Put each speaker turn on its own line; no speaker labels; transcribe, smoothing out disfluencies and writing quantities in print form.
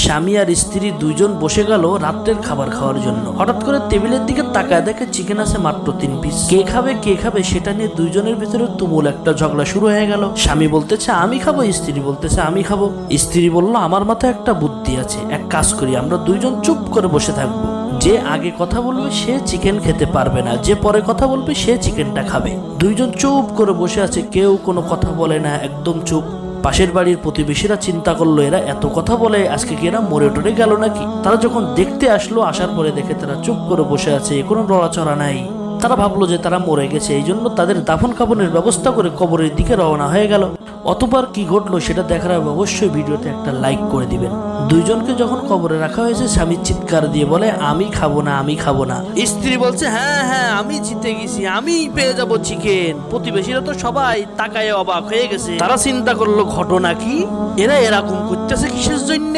স্বামী আর স্ত্রী দুইজন বসে গেল রাত্রের খাবার খাওয়ার জন্য। হঠাৎ করে টেবিলের দিকে তাকায় দেখে চিকেন আছে মাত্র 3 পিস। কে খাবে সেটা নিয়ে দুইজনের ভিতরে তুমুল একটা ঝগড়া শুরু হয়ে গেল। স্বামী বলতেছে আমি খাবো, স্ত্রী বলতেছে আমি খাবো। স্ত্রী বলল আমার মাথায় একটা বুদ্ধি আছে, এক কাজ করি আমরা দুইজন চুপ করে বসে থাকবো। যে আগে কথা বলবে সে চিকেন খেতে পারবে না, যে পরে কথা বলবে সে চিকেনটা খাবে। দুইজন চুপ করে বসে আছে, কেউ কোনো কথা বলে না, একদম চুপ। পাশের বাড়ির প্রতিবেশীরা চিন্তা করলো এরা এত কথা বলে, আজকে কি এরা মরে টরে গেল নাকি। তারা যখন দেখতে আসলো, আসার পরে দেখে তারা চুপ করে বসে আছে, কোনো নড়াচড়া নাই। তারা ভাবলো যে তারা মরে গেছে, এই জন্য তাদের দাফন কাফনের ব্যবস্থা করে কবরের দিকে রওনা হয়ে গেল। অতবার কি ঘটলো সেটা দেখার আগে অবশ্যই ভিডিওতে একটা লাইক করে দিবেন। দুইজনকে যখন কবরে রাখা হয়েছে, স্বামী চিৎকার দিয়ে বলে আমি খাবো না, আমি খাবো না। স্ত্রী বলছে হ্যাঁ হ্যাঁ আমি জিতে গেছি, আমি পেয়ে যাবো চিকেন। প্রতিবেশীরা তো সবাই তাকায় অবাক হয়ে গেছে। তারা চিন্তা করলো ঘটনা কি, এরা এরকম করতেছে কিসের জন্য।